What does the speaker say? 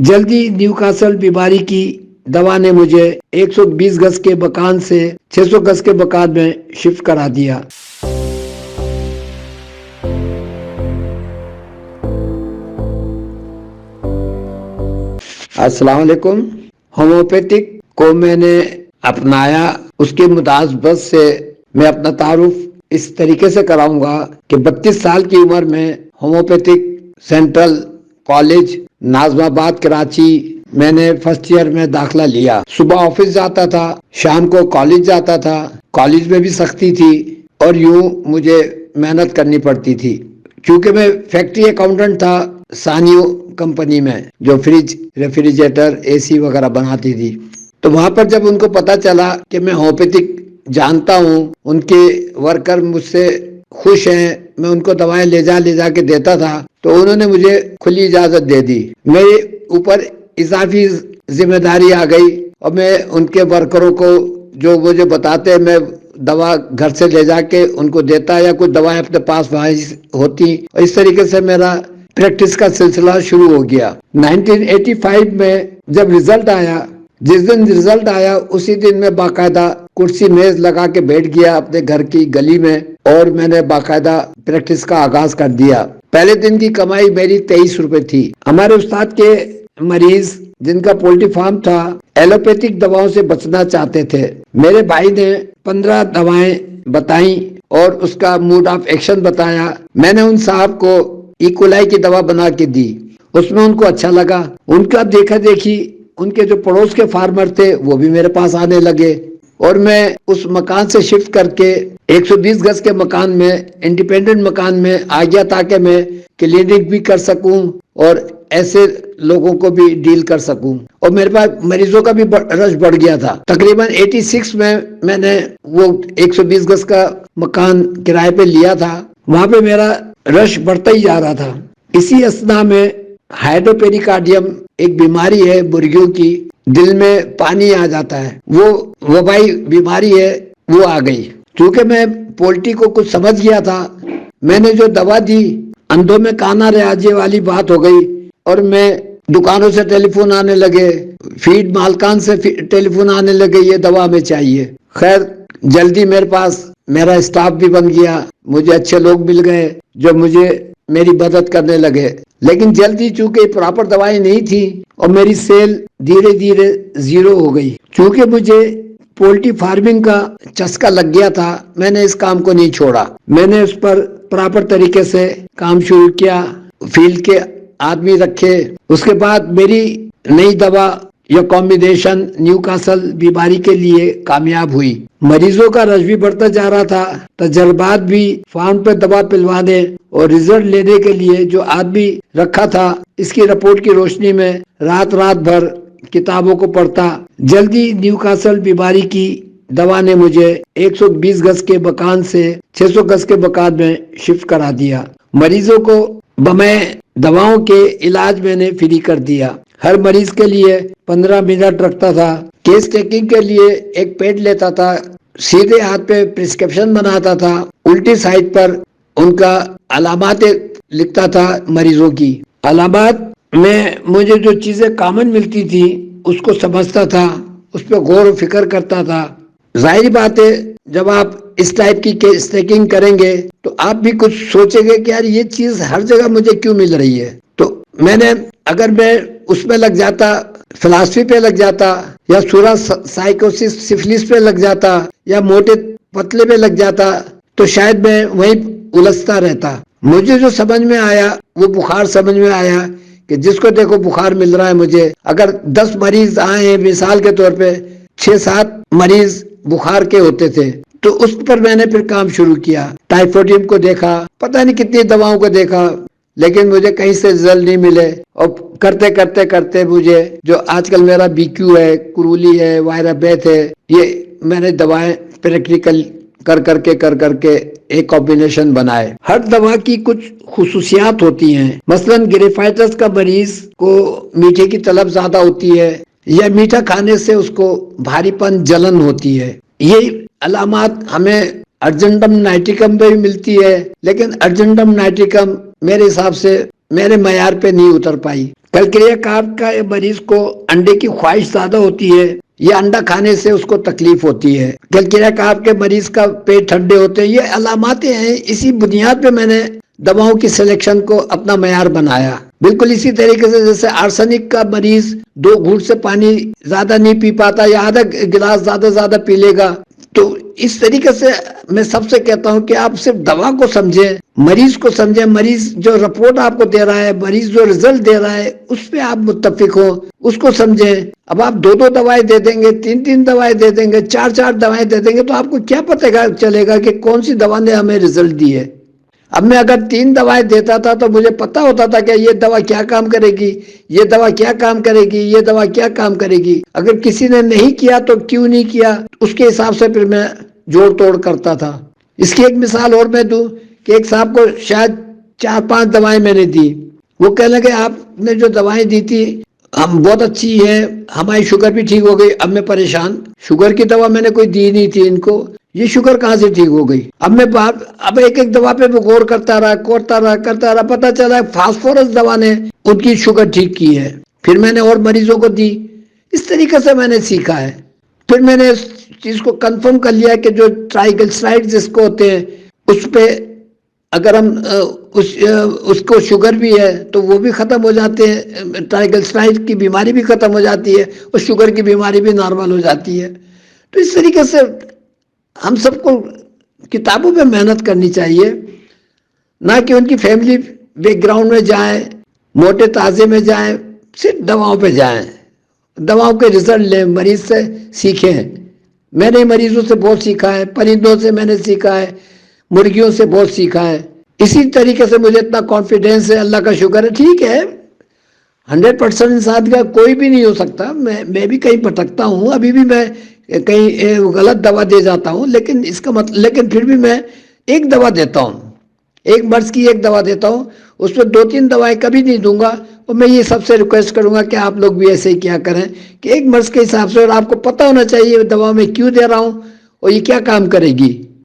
جلدی new castle بیماری کی دوا نے مجھے 120 گز کے مکان سے 600 گز کے مکان میں شفٹ کرا دیا۔ السلام علیکم۔ ہومیوپیتھک کو میں نے اپنایا، اس کے متعلق سے میں اپنا تعارف اس طریقے سے کراؤں گا کہ 32 سال کی عمر میں ہومیوپیتھک سینٹرل کالج ناظم آباد کراچی میں نے فرسٹ ایئر میں داخلہ لیا۔ صبح آفس جاتا تھا، شام کو کالج جاتا تھا۔ کالج میں بھی سختی تھی اور یوں مجھے محنت کرنی پڑتی تھی، کیونکہ میں فیکٹری اکاؤنٹنٹ تھا سانیو کمپنی میں، جو فریج، ریفریجریٹر، اے سی وغیرہ بناتی تھی۔ تو وہاں پر جب ان کو پتا چلا کہ میں ہومیوپیتھک جانتا ہوں، ان کے ورکر مجھ سے خوش ہیں، میں ان کو دوائیں لے جا کے دیتا تھا، تو انہوں نے مجھے کھلی اجازت دے دی۔ میرے اوپر اضافی ذمہ داری آ گئی اور میں ان کے ورکروں کو جو مجھے بتاتے میں دوا گھر سے لے جا کے ان کو دیتا، یا کچھ دوائیں اپنے پاس وہاں ہوتی، اور اس طریقے سے میرا پریکٹس کا سلسلہ شروع ہو گیا۔ 1985 میں جب رزلٹ آیا، جس دن رزلٹ آیا اسی دن میں باقاعدہ کرسی میز لگا کے بیٹھ گیا اپنے گھر کی گلی میں، اور میں نے باقاعدہ پریکٹس کا آغاز کر دیا۔ پہلے دن کی کمائی میری 23 روپے تھی۔ ہمارے استاد کے مریض جن کا پولٹری فارم تھا، ایلوپیتھک دواؤں سے بچنا چاہتے تھے۔ میرے بھائی نے 15 دوائیں بتائیں اور اس کا موڈ آف ایکشن بتایا۔ میں نے ان صاحب کو ایکولائی کی دوا بنا کے دی، اس میں ان کو اچھا لگا۔ ان کا دیکھا دیکھی ان کے جو پڑوس کے فارمر تھے وہ بھی میرے پاس آنے لگے، اور میں اس مکان سے شفٹ کر کے 120 گز کے مکان میں، انڈیپینڈنٹ مکان میں آ گیا، تاکہ میں کلینک بھی کر سکوں اور ایسے لوگوں کو بھی ڈیل کر سکوں، اور میرے پاس مریضوں کا بھی رش بڑھ گیا تھا۔ تقریباً 86 میں نے وہ 120 گز کا مکان کرائے پہ لیا تھا۔ وہاں پہ میرا رش بڑھتا ہی جا رہا تھا۔ اسی اثنا میں ہائیڈروپیریکارڈیم ایک بیماری ہے مرغیوں کی، دل میں پانی آ جاتا ہے، وہ وبائی بیماری ہے، وہ آ گئی۔ چونکہ میں پولٹری کو کچھ سمجھ گیا تھا، میں نے جو دوا دی، اندھوں میں کانا ریاضی والی بات ہو گئی، اور میں دکانوں سے ٹیلی فون آنے لگے، فیڈ مالکان سے ٹیلی فون آنے لگے، یہ دوا ہمیں چاہیے۔ خیر جلدی میرے پاس میرا اسٹاف بھی بن گیا، مجھے اچھے لوگ مل گئے جو مجھے میری مدد کرنے لگے، لیکن جلدی چونکہ پراپر دوائیں نہیں تھی اور میری سیل دھیرے دھیرے زیرو ہو گئی۔ چونکہ مجھے پولٹری فارمنگ کا چسکا لگ گیا تھا، میں نے اس کام کو نہیں چھوڑا، میں نے اس پر پراپر طریقے سے کام شروع کیا، فیلڈ کے آدمی رکھے۔ اس کے بعد میری نئی دوا یا کمبینیشن نیو کاسل بیماری کے لیے کامیاب ہوئی۔ مریضوں کا رش بھی بڑھتا جا رہا تھا، تجربات بھی فارم پہ دوا پلوانے اور رزلٹ لینے کے لیے جو آدمی رکھا تھا، اس کی رپورٹ کی روشنی میں رات بھر کتابوں کو پڑھتا۔ جلدی نیو کاسل بیماری کی دوا نے مجھے 120 گز کے مکان سے 600 گز کے مکان میں شفٹ کرا دیا۔ مریضوں کو بمیں دواؤں کے علاج میں نے فری کر دیا۔ ہر مریض کے لیے 15 منٹ رکھتا تھا۔ کیس ٹیکنگ کے لیے ایک پیڈ لیتا تھا، سیدھے ہاتھ پہ پرسکرپشن بناتا تھا، الٹی سائڈ پر ان کا علامات لکھتا تھا۔ مریضوں کی علامات میں مجھے جو چیزیں کامن ملتی تھی اس کو سمجھتا تھا، اس پہ غور و فکر کرتا تھا۔ ظاہری بات ہے جب آپ اس ٹائپ کی کیس ٹیکنگ کریں گے تو آپ بھی کچھ سوچیں گے کہ یار یہ چیز ہر جگہ مجھے کیوں مل رہی ہے۔ تو اگر میں اس میں لگ جاتا، فلاسفی پہ لگ جاتا، یا سورا سائیکوسس سفلس پہ لگ جاتا، یا موٹے پتلے پہ لگ جاتا، تو شاید میں وہیں الجھتا رہتا۔ مجھے جو سمجھ میں آیا وہ بخار سمجھ میں آیا، کہ جس کو دیکھو بخار مل رہا ہے مجھے۔ اگر 10 مریض آئے ہیں مثال کے طور پہ، 6-7 مریض بخار کے ہوتے تھے، تو اس پر میں نے پھر کام شروع کیا۔ ٹائفوڈیم کو دیکھا، پتہ نہیں کتنی دواؤں کو دیکھا، لیکن مجھے کہیں سے رزلٹ نہیں ملے، اور کرتے مجھے جو آج کل میرا بی کیو ہے، کرولی ہے، وائرا بیتھ ہے، یہ میں نے دوائیں پریکٹیکل کر کے ایک کمبینیشن بنائے۔ ہر دوا کی کچھ خصوصیات ہوتی ہیں، مثلا گریفائٹس کا مریض کو میٹھے کی طلب زیادہ ہوتی ہے، یا میٹھا کھانے سے اس کو بھاری پن جلن ہوتی ہے۔ یہ علامات ہمیں ارجنٹم نائٹریکم پہ بھی ملتی ہے، لیکن ارجنٹم نائٹریکم میرے حساب سے میرے معیار پہ نہیں اتر پائی۔ کلکریا کارپ کا مریض کو انڈے کی خواہش زیادہ ہوتی ہے یا انڈا کھانے سے اس کو تکلیف ہوتی ہے، کلکریا کارپ کے مریض کا پیٹ ٹھنڈے ہوتے ہیں، یہ علاماتیں ہیں۔ اسی بنیاد پہ میں نے دواؤں کی سلیکشن کو اپنا معیار بنایا۔ بالکل اسی طریقے سے جیسے آرسنک کا مریض 2 گھونٹ سے پانی زیادہ نہیں پی پاتا یا آدھا گلاس زیادہ پی لے گا، تو اس طریقے سے میں سب سے کہتا ہوں کہ آپ صرف دوا کو سمجھیں، مریض کو سمجھیں، مریض جو رپورٹ آپ کو دے رہا ہے، مریض جو رزلٹ دے رہا ہے، اس پہ آپ متفق ہو، اس کو سمجھیں۔ اب آپ 2 دوائیں دے دیں گے، 3 دوائیں دے دیں گے، 4 دوائیں دے دیں گے، تو آپ کو کیا پتہ چلے گا کہ کون سی دوا نے ہمیں رزلٹ دی ہے؟ اب میں اگر 3 دوائیں دیتا تھا تو مجھے پتا ہوتا تھا کہ یہ دوا کیا کام کرے گی، یہ دوا کیا کام کرے گی، یہ دوا کیا کام کرے گی۔ اگر کسی نے نہیں کیا تو کیوں نہیں کیا، اس کے حساب سے پھر میں جوڑ توڑ کرتا تھا۔ اس کی ایک مثال اور میں دوں کہ ایک صاحب کو شاید 4-5 دوائیں میں نے دی، وہ کہنے لگے آپ نے جو دوائیں دی تھی ہم بہت اچھی ہے، ہماری شوگر بھی ٹھیک ہو گئی۔ اب میں پریشان، شوگر کی دوا میں نے کوئی دی نہیں تھی ان کو، یہ شوگر کہاں سے ٹھیک ہو گئی؟ اب ایک دوا پہ میں غور کرتا رہا، پتہ چلا فاسفورس دوا نے ان کی شوگر ٹھیک کی ہے، پھر میں نے اور مریضوں کو دی۔ اس طریقے سے میں نے سیکھا ہے۔ پھر میں نے اس چیز کو کنفرم کر لیا کہ جو ٹرائیگلسرائڈ جس کو ہوتے ہیں، اس پہ اگر ہم اس کو شوگر بھی ہے تو وہ بھی ختم ہو جاتے ہیں، ٹرائیگلسرائڈ کی بیماری بھی ختم ہو جاتی ہے اور شوگر کی بیماری بھی نارمل ہو جاتی ہے۔ تو اس طریقے سے ہم سب کو کتابوں پہ محنت کرنی چاہیے، نہ کہ ان کی فیملی بیک گراؤنڈ میں جائیں، موٹے تازے میں جائیں، صرف دواؤں پہ جائیں، دواؤں کے رزلٹ لیں، مریض سے سیکھیں۔ میں نے مریضوں سے بہت سیکھا ہے، پرندوں سے میں نے سیکھا ہے، مرغیوں سے بہت سیکھا ہے۔ اسی طریقے سے مجھے اتنا کانفیڈینس ہے، اللہ کا شکر ہے۔ ٹھیک ہے 100% انسان کا کوئی بھی نہیں ہو سکتا، میں بھی کہیں بھٹکتا ہوں، ابھی بھی میں کہیں غلط دوا دے جاتا ہوں، لیکن پھر بھی میں ایک دوا دیتا ہوں، ایک مرض کی ایک دوا دیتا ہوں، اس پہ 2-3 دوائیں کبھی نہیں دوں گا۔ اور میں یہ سب سے ریکویسٹ کروں گا کہ آپ لوگ بھی ایسے ہی کیا کریں کہ ایک مرض کے حساب سے، اور آپ کو پتہ ہونا چاہیے دوا میں کیوں دے رہا ہوں اور یہ کیا کام کرے گی۔